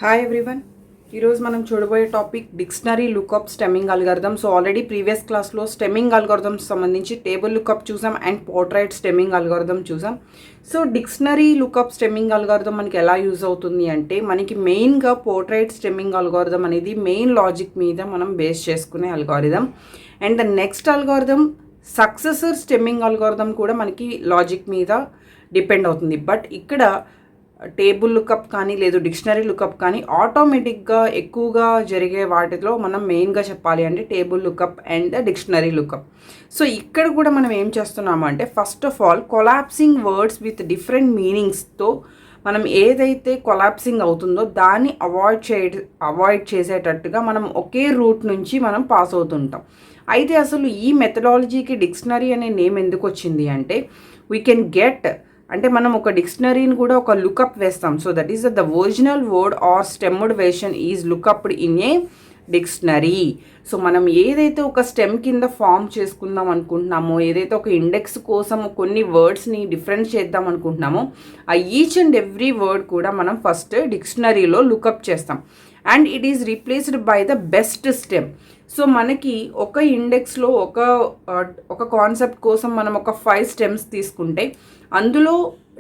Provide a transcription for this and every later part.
Hi everyone. ఈరోజు మనం చూడబోయే topic dictionary lookup stemming algorithm. So already previous క్లాస్లో స్టెమ్మింగ్ అల్గారిథమ్స్ సంబంధించి టేబుల్ లుకప్ చూసాం అండ్ పోర్ట్రైట్ స్టెమ్మింగ్ అల్గారిథం చూసాం. So dictionary lookup stemming algorithm మనకి ఎలా యూజ్ అవుతుంది అంటే మనకి మెయిన్గా పోర్ట్రైట్ స్టెమ్మింగ్ అల్గారిథం అనేది మెయిన్ లాజిక్ మీద మనం బేస్ చేసుకునే algorithm. And the next algorithm successor stemming algorithm కూడా మనకి లాజిక్ మీద డిపెండ్ అవుతుంది. బట్ ఇక్కడ టేబుల్ లుకప్ కానీ లేదు డిక్షనరీ లుకప్ కానీ ఆటోమేటిక్గా ఎక్కువగా జరిగే వాటిలో మనం మెయిన్గా చెప్పాలి అంటే table lookup and the dictionary lookup. So ఇక్కడ కూడా మనం ఏం చేస్తున్నాము అంటే first of all collapsing words with different మీనింగ్స్తో మనం ఏదైతే కొలాప్సింగ్ అవుతుందో దాన్ని అవాయిడ్ చేసేటట్టుగా మనం ఒకే రూట్ నుంచి మనం పాస్ అవుతుంటాం. అయితే అసలు ఈ మెథడాలజీకి డిక్షనరీ అనే నేమ్ ఎందుకు వచ్చింది అంటే వీ కెన్ గెట్ అంటే మనం ఒక డిక్షనరీని కూడా ఒక లుకప్ వేస్తాం. So that is the original word or stemmed version is looked up in a dictionary. So మనం ఏదైతే ఒక స్టెమ్ కింద ఫామ్ చేసుకుందాం అనుకుంటున్నామో, ఏదైతే ఒక ఇండెక్స్ కోసం కొన్ని వర్డ్స్ని డిఫరెన్స్ చేద్దాం అనుకుంటున్నామో ఆ ఈచ్ అండ్ ఎవ్రీ వర్డ్ కూడా మనం ఫస్ట్ డిక్షనరీలో లుకప్ చేస్తాం and it is replaced by the best stem. So మనకి ఒక ఇండెక్స్లో ఒక కాన్సెప్ట్ కోసం మనం ఒక 5 స్టెమ్స్ తీసుకుంటే అందులో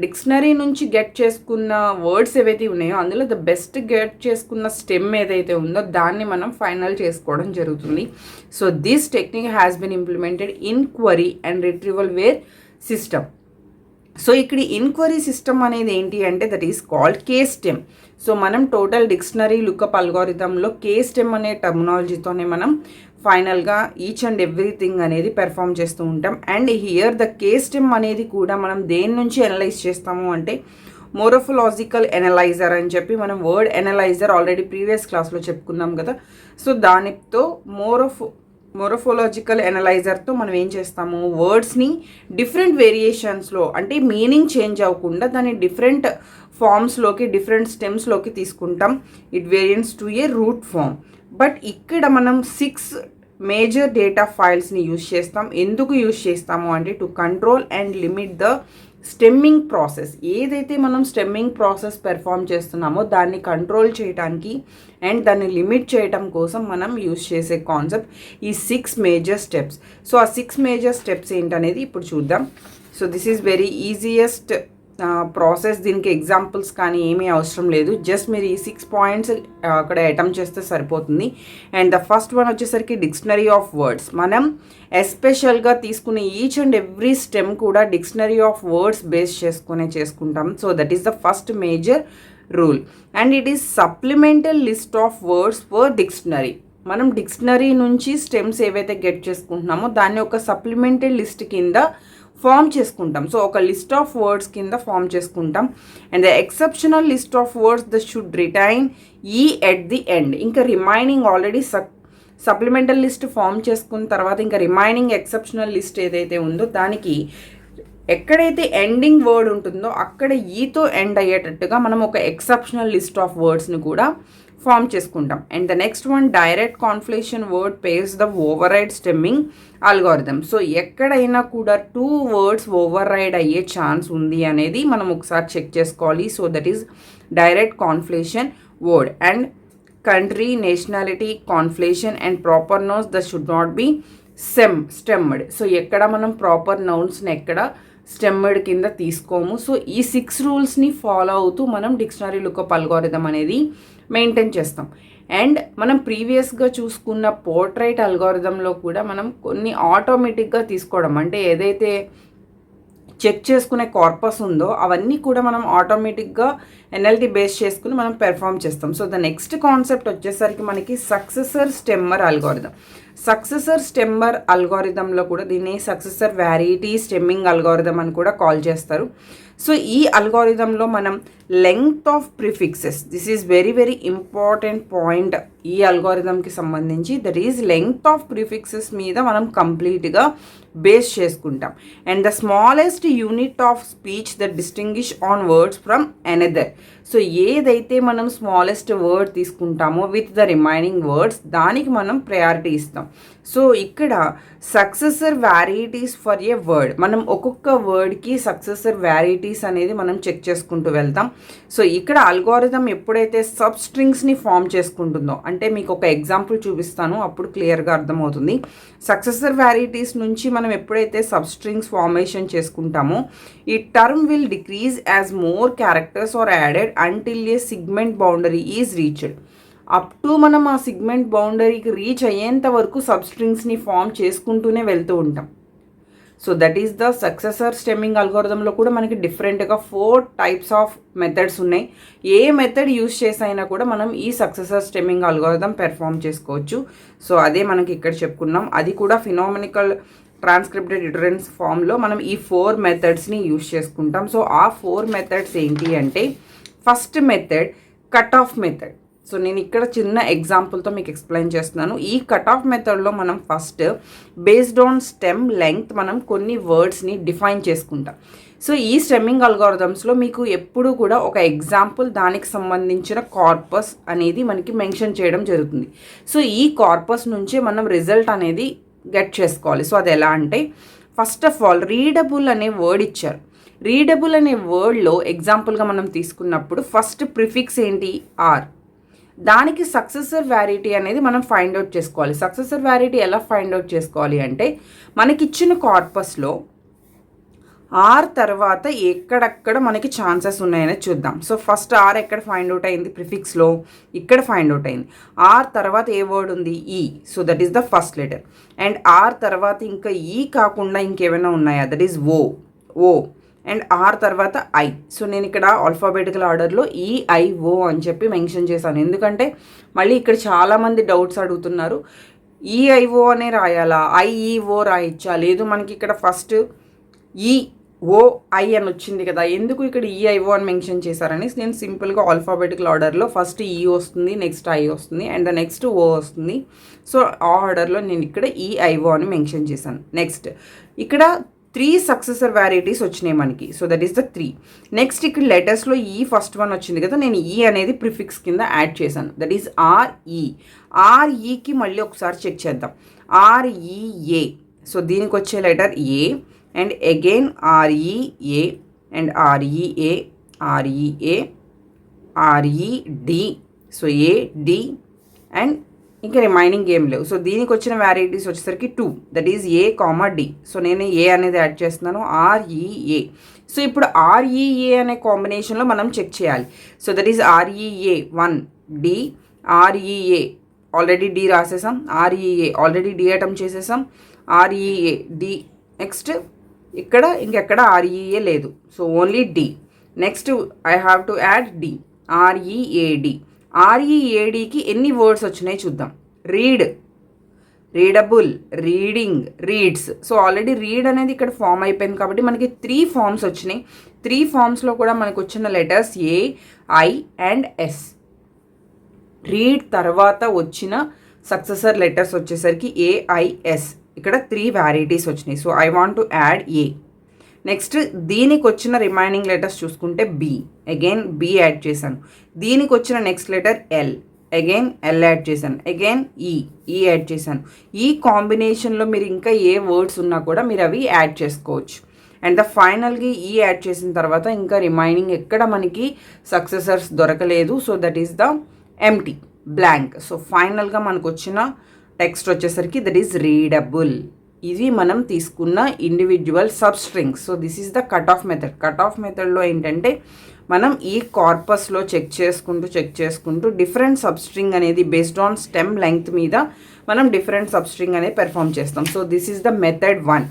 డిక్షనరీ నుంచి గెట్ చేసుకున్న వర్డ్స్ ఏవైతే ఉన్నాయో అందులో ద బెస్ట్ గెట్ చేసుకున్న స్టెమ్ ఏదైతే ఉందో దాన్ని మనం ఫైనల్ చేసుకోవడం జరుగుతుంది. So this technique has been implemented in query and retrieval where system. So ఇక్కడ ఇన్క్వరీ సిస్టమ్ అనేది ఏంటి అంటే that is called K stem. So మనం టోటల్ డిక్షనరీ లుకప్ అల్గారిథంలో కే స్టెమ్ అనే టర్మినాలజీతోనే మనం ఫైనల్గా ఈచ్ అండ్ ఎవ్రీథింగ్ అనేది పెర్ఫామ్ చేస్తూ ఉంటాం. And here the K stem అనేది కూడా మనం దేని నుంచి అనలైజ్ చేస్తాము అంటే మోరఫలాజికల్ ఎనలైజర్ అని చెప్పి మనం వర్డ్ ఎనలైజర్ ఆల్రెడీ ప్రీవియస్ క్లాస్లో చెప్పుకున్నాం కదా. సో దానితో మోరఫోలాజికల్ ఎనలైజర్తో మనం ఏం చేస్తాము వర్డ్స్ని డిఫరెంట్ వేరియేషన్స్లో అంటే మీనింగ్ చేంజ్ అవ్వకుండా దాన్ని డిఫరెంట్ ఫామ్స్లోకి డిఫరెంట్ స్టెమ్స్లోకి తీసుకుంటాం. It variance to a root form. But ఇక్కడ మనం 6 మేజర్ డేటా ఫైల్స్ని యూజ్ చేస్తాం. ఎందుకు యూజ్ చేస్తాము అంటే to control and limit the stemming process. ఏదైతే మనం స్టెమ్మింగ్ ప్రాసెస్ పెర్ఫామ్ చేస్తున్నామో దాన్ని కంట్రోల్ చేయడానికి అండ్ దాన్ని లిమిట్ చేయడం కోసం మనం యూజ్ చేసే కాన్సెప్ట్ ఈ 6 మేజర్ స్టెప్స్. సో ఆ 6 మేజర్ స్టెప్స్ ఏంటనేది ఇప్పుడు చూద్దాం. So this is very easiest process. దీనికి ఎగ్జాంపుల్స్ కానీ ఏమీ అవసరం లేదు. జస్ట్ మీరు ఈ 6 పాయింట్స్ అక్కడ అటెంప్ట్ చేస్తే సరిపోతుంది. అండ్ ద ఫస్ట్ వన్ వచ్చేసరికి డిక్షనరీ ఆఫ్ వర్డ్స్. మనం ఎస్పెషల్గా తీసుకునే ఈచ్ అండ్ ఎవ్రీ స్టెమ్ కూడా డిక్షనరీ ఆఫ్ వర్డ్స్ బేస్ చేసుకుంటాం. So that is the first major rule. And it is supplemental list of words for dictionary. మనం dictionary నుంచి stems ఏవైతే get చేసుకుంటున్నామో దాన్ని ఒక సప్లిమెంటల్ లిస్ట్ కింద ఫామ్ చేసుకుంటాం. సో ఒక లిస్ట్ ఆఫ్ వర్డ్స్ కింద ఫామ్ చేసుకుంటాం. And the exceptional list of words the should retain E at the end. ఇంకా remaining already supplemental list form చేసుకున్న తర్వాత ఇంకా రిమైనింగ్ ఎక్సెప్షనల్ లిస్ట్ ఏదైతే ఉందో దానికి ఎక్కడైతే ఎండింగ్ వర్డ్ ఉంటుందో అక్కడ ఈతో ఎండ్ అయ్యేటట్టుగా మనం ఒక ఎక్సెప్షనల్ లిస్ట్ ఆఫ్ వర్డ్స్ని కూడా ఫామ్ చేసుకుంటాం. And the next one direct conflation word pace the override stemming algorithm. So ఎక్కడైనా కూడా 2 వర్డ్స్ ఓవర్ రైడ్ అయ్యే ఛాన్స్ ఉంది అనేది మనం ఒకసారి చెక్ చేసుకోవాలి. So that is direct conflation word. And country nationality conflation and proper nouns the should not be stemmed. So ఎక్కడ మనం ప్రాపర్ నౌన్స్ని ఎక్కడ స్టెమ్డ్ కింద తీసుకోము. సో ఈ 6 రూల్స్ని ఫాలో అవుతూ మనం డిక్షనరీ లుకప్ అల్గారిథం అనేది మెయింటైన్ చేస్తాం. అండ్ మనం ప్రీవియస్గా చూసుకున్న పోర్ట్రైట్ అల్గారిథంలో కూడా మనం కొన్ని ఆటోమేటిక్గా తీసుకోవడం అంటే ఏదైతే చెక్ చేసుకునే కార్పస్ ఉందో అవన్నీ కూడా మనం ఆటోమేటిక్గా ఎన్ఎల్టీ బేస్ చేసుకుని మనం పెర్ఫామ్ చేస్తాం. సో ద నెక్స్ట్ కాన్సెప్ట్ వచ్చేసరికి మనకి సక్సెసర్ స్టెమ్మర్ అల్గారిథం. సక్సెసర్ స్టెమ్మర్ అల్గారిథంలో కూడా దీన్ని సక్సెసర్ వ్యారిటీ స్టెమ్మింగ్ అల్గారిథం అని కూడా కాల్ చేస్తారు. సో ఈ అల్గారిథంలో మనం length of prefixes, this is very very important point ఈ అల్గారిథంకి సంబంధించి. That is length of prefixes మీద మనం కంప్లీట్గా బేస్ చేసుకుంటాం. And the smallest unit of speech that distinguish on words from another. So ఏదైతే మనం స్మాలెస్ట్ వర్డ్ తీసుకుంటామో విత్ ద రిమైనింగ్ వర్డ్స్ దానికి మనం ప్రయారిటీ ఇస్తాం. సో ఇక్కడ సక్సెసర్ వ్యారైటీస్ ఫర్ ఏ వర్డ్, మనం ఒక్కొక్క వర్డ్కి సక్సెసర్ వ్యారైటీ వ్యారిటీస్ అనేది మనం చెక్ చేసుకుంటూ వెళ్తాం. సో ఇక్కడ అల్గోరిథం ఎప్పుడైతే సబ్ స్ట్రింగ్స్ని ఫామ్ చేసుకుంటుందో, అంటే మీకు ఒక ఎగ్జాంపుల్ చూపిస్తాను, అప్పుడు క్లియర్గా అర్థమవుతుంది. సక్సెసర్ వ్యారిటీస్ నుంచి మనం ఎప్పుడైతే సబ్ స్ట్రింగ్స్ ఫార్మేషన్ చేసుకుంటామో ఈ term will decrease as more characters are added until a segment boundary is reached. Up to మనం ఆ సిగ్మెంట్ బౌండరీకి రీచ్ అయ్యేంత వరకు సబ్ స్ట్రింగ్స్ని ఫామ్ చేసుకుంటూనే వెళ్తూ ఉంటాం. So that is the successor stemming అల్గోరిథంలో కూడా మనకి డిఫరెంట్గా 4 టైప్స్ ఆఫ్ మెథడ్స్ ఉన్నాయి. ఏ మెథడ్ యూస్ చేసైనా కూడా మనం ఈ సక్సెసర్ స్టెమ్మింగ్ అల్గోరిథం పెర్ఫామ్ చేసుకోవచ్చు. సో అదే మనకి ఇక్కడ చెప్పుకున్నాం. అది కూడా ఫినామినికల్ ట్రాన్స్క్రిప్టెడ్ ఇటరెన్స్ ఫామ్లో మనం ఈ 4 మెథడ్స్ని యూస్ చేసుకుంటాం. సో ఆ 4 మెథడ్స్ ఏంటి అంటే, first method cut off method. So నేను ఇక్కడ చిన్న ఎగ్జాంపుల్తో మీకు ఎక్స్ప్లెయిన్ చేస్తున్నాను. ఈ కట్ ఆఫ్ మెథడ్లో మనం first based on stem length మనం కొన్ని వర్డ్స్ని డిఫైన్ చేసుకుంటాం. సో ఈ స్టెమ్మింగ్ అల్గోరిథమ్స్లో మీకు ఎప్పుడు కూడా ఒక ఎగ్జాంపుల్, దానికి సంబంధించిన కార్పస్ అనేది మనకి మెన్షన్ చేయడం జరుగుతుంది. సో ఈ కార్పస్ నుంచే మనం రిజల్ట్ అనేది గెట్ చేసుకోవాలి. సో అది ఎలా అంటే, ఫస్ట్ ఆఫ్ ఆల్ రీడబుల్ అనే వర్డ్ ఇచ్చారు. రీడబుల్ అనే వర్డ్లో ఎగ్జాంపుల్గా మనం తీసుకున్నప్పుడు ఫస్ట్ ప్రిఫిక్స్ ఏంటి? ఆర్. దానికి సక్సెసర్ వ్యారిటీ అనేది మనం ఫైండ్ అవుట్ చేసుకోవాలి. సక్సెసర్ వ్యారిటీ ఎలా ఫైండ్ అవుట్ చేసుకోవాలి అంటే, మనకిచ్చిన కార్పస్లో ఆర్ తర్వాత ఎక్కడెక్కడ మనకి ఛాన్సెస్ ఉన్నాయని చూద్దాం. సో ఫస్ట్ ఆర్ ఎక్కడ ఫైండ్ అవుట్ అయింది? ప్రిఫిక్స్లో ఇక్కడ ఫైండ్ అవుట్ అయింది. ఆర్ తర్వాత ఏ వర్డ్ ఉంది? E. So that is the first letter. And R తర్వాత ఇంకా ఈ కాకుండా ఇంకేమైనా ఉన్నాయా? That is O. And R తర్వాత ఐ. సో నేను ఇక్కడ ఆల్ఫాబెటికల్ ఆర్డర్లో ఈఐఓ అని చెప్పి మెన్షన్ చేశాను. ఎందుకంటే మళ్ళీ ఇక్కడ చాలామంది డౌట్స్ అడుగుతున్నారు, ఈఐఓ అనే రాయాలా, ఐఈఓ రాయచ్చా, లేదు మనకి ఇక్కడ ఫస్ట్ ఈఓఐ అని వచ్చింది కదా, ఎందుకు ఇక్కడ ఈఐఓ అని మెన్షన్ చేశారని నేను సింపుల్గా ఆల్ఫాబెటికల్ ఆర్డర్లో ఫస్ట్ ఈ వస్తుంది, నెక్స్ట్ ఐ వస్తుంది, అండ్ ద నెక్స్ట్ ఓ వస్తుంది. సో ఆ ఆర్డర్లో నేను ఇక్కడ ఈఐఓ అని మెన్షన్ చేశాను. నెక్స్ట్ ఇక్కడ 3 సక్సెసర్ వ్యారిటీస్ వచ్చినాయి మనకి. So that is the 3. Next ఇక్కడ లెటర్స్లో ఈ ఫస్ట్ వన్ వచ్చింది కదా, నేను ఈ అనేది ప్రిఫిక్స్ కింద యాడ్ చేశాను. That is RE. ఆర్ఈకి మళ్ళీ ఒకసారి చెక్ చేద్దాం. ఆర్ఈఏ. సో దీనికి వచ్చే letter A, and again REA, and REA, REA, RED. So AD, and ఇంకా రిమైనింగ్ ఏం లేవు. సో దీనికి వచ్చిన వ్యారైటీస్ వచ్చేసరికి 2, that is A comma D. So నేను ఏ అనేది యాడ్ చేస్తున్నాను, ఆర్ఈఏ. సో ఇప్పుడు ఆర్ఈఏ అనే కాంబినేషన్లో మనం చెక్ చేయాలి. So that is REA 1 D, REA already D రాసేసాం, ఆర్ఈఏ ఆల్రెడీ డి ఐటమ్ చేసేసాం, ఆర్ఈఏ డి. నెక్స్ట్ ఇక్కడ ఇంకెక్కడ ఆర్ఈఏ లేదు, so only D. Next I have to add D, READ. ఆర్ఈఏడికి ఎన్ని వర్డ్స్ వచ్చినాయి చూద్దాం. Read, readable, reading, reads. So already read అనేది ఇక్కడ ఫామ్ అయిపోయింది కాబట్టి మనకి 3 ఫామ్స్ వచ్చినాయి. 3 ఫామ్స్లో కూడా మనకు వచ్చిన letters A, I and S. Read తర్వాత వచ్చిన సక్సెసర్ లెటర్స్ వచ్చేసరికి ఏఐఎస్. ఇక్కడ 3 వ్యారైటీస్ వచ్చినాయి. So I want to add A. Next దీనికి వచ్చిన రిమైనింగ్ లెటర్స్ చూసుకుంటే బి, అగైన్ బి యాడ్ చేశాను. దీనికి వచ్చిన next letter L, again L add చేశాను. అగైన్ ఈ యాడ్ చేశాను. ఈ కాంబినేషన్లో మీరు ఇంకా ఏ వర్డ్స్ ఉన్నా కూడా మీరు అవి యాడ్ చేసుకోవచ్చు. అండ్ ద ఫైనల్గా ఈ యాడ్ చేసిన తర్వాత ఇంకా రిమైనింగ్ ఎక్కడ మనకి సక్సెసర్స్ దొరకలేదు. So that is the empty, blank. So ఫైనల్గా మనకు వచ్చిన టెక్స్ట్ వచ్చేసరికి దట్ ఈస్ రీడబుల్. ఇది మనం తీసుకున్న individual sub strings. So this is the cut off method. Cut off మెథడ్లో ఏంటంటే మనం ఈ కార్పస్లో చెక్ చేసుకుంటూ డిఫరెంట్ సబ్ స్ట్రింగ్ అనేది బేస్డ్ ఆన్ స్టెమ్ లెంగ్త్ మీద మనం డిఫరెంట్ సబ్ స్ట్రింగ్ అనేది పెర్ఫామ్ చేస్తాం. So this is the method 1.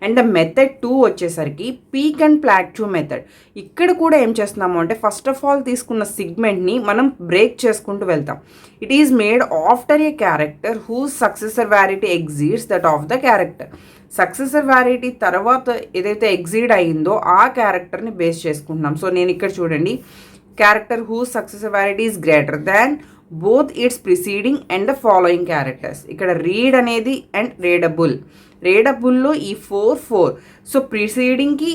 And the method 2 వచ్చేసరికి పీక్ అండ్ ప్లాట్యూ మెథడ్. ఇక్కడ కూడా ఏం చేస్తున్నాము అంటే, ఫస్ట్ ఆఫ్ ఆల్ తీసుకున్న సిగ్మెంట్ని మనం బ్రేక్ చేసుకుంటూ వెళ్తాం. It is made after a character whose successor variety exceeds that of the character. Successor variety తర్వాత ఏదైతే ఎగ్జీడ్ అయిందో ఆ క్యారెక్టర్ని బేస్ చేసుకుంటున్నాం. సో నేను ఇక్కడ చూడండి, character whose successor variety is greater than both its preceding and the following characters. ఇక్కడ రీడ్ అనేది అండ్ రీడబుల్. రీడబుల్లో ఈ 4 సో ప్రిసీడింగ్కి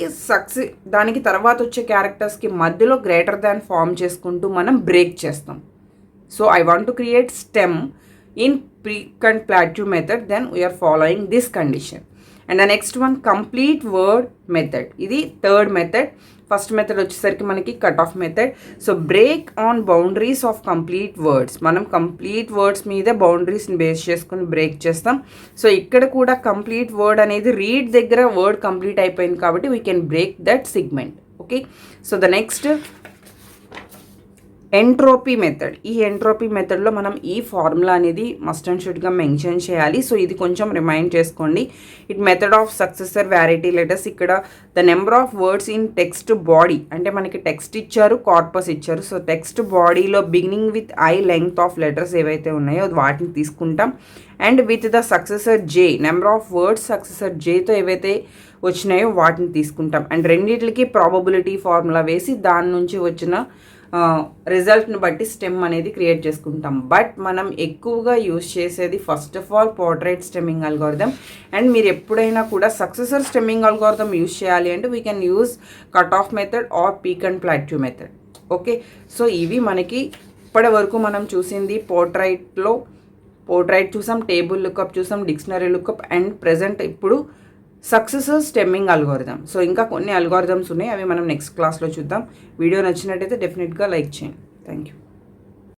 దానికి తర్వాత వచ్చే క్యారెక్టర్స్కి మధ్యలో గ్రేటర్ దాన్ ఫామ్ చేసుకుంటూ మనం బ్రేక్ చేస్తాం. So I want to create stem in peak and plateau method, then we are following this condition. And the next one complete word method. ఇది 3rd మెథడ్. ఫస్ట్ మెథడ్ వచ్చేసరికి మనకి cut off method. So break on boundaries of complete words. మనం complete words మీద బౌండరీస్ని base చేసుకుని break చేస్తాం. So ఇక్కడ కూడా కంప్లీట్ వర్డ్ అనేది రీడ్ దగ్గర వర్డ్ కంప్లీట్ అయిపోయింది కాబట్టి we can break that segment. Okay, so the next entropy method. ఈ ఎంట్రోపీ మెథడ్లో మనం ఈ ఫార్ములా అనేది మస్ట్ అండ్ షుడ్గా మెన్షన్ చేయాలి. సో ఇది కొంచెం రిమైండ్ చేసుకోండి. It method of successor variety letters. ఇక్కడ the number of words in text body, అంటే మనకి టెక్స్ట్ ఇచ్చారు, కార్పస్ ఇచ్చారు. సో టెక్స్ట్ బాడీలో beginning with I length of letters ఏవైతే ఉన్నాయో వాటిని తీసుకుంటాం. And with the successor J, number of words successor జేతో ఏవైతే వచ్చినాయో వాటిని తీసుకుంటాం. అండ్ రెండింటికి ప్రాబబిలిటీ ఫార్ములా వేసి దాని నుంచి వచ్చిన రిజల్ట్ని బట్టి స్టెమ్ అనేది క్రియేట్ చేసుకుంటాం. బట్ మనం ఎక్కువగా యూజ్ చేసేది first of all portrait stemming algorithm. And మీరు ఎప్పుడైనా కూడా సక్సెసర్ స్టెమ్మింగ్ అల్గోరిథం యూజ్ చేయాలి అంటే we can use cut off method or peak and plateau method. Okay, so ఇవి మనకి ఇప్పటి వరకు మనం చూసింది పోర్ట్రైట్ చూసాం, టేబుల్ లుకప్ చూసాం, డిక్షనరీ లుకప్, అండ్ ప్రెజెంట్ ఇప్పుడు సక్సెసర్ స్టెమ్మింగ్ అల్గోరిథం. సో ఇంకా కొన్ని అల్గోరిథమ్స్ ఉన్నాయి, అవి మనం నెక్స్ట్ క్లాస్లో చూద్దాం. వీడియో నచ్చినట్టయితే డెఫినెట్గా లైక్ చేయండి. Thank you.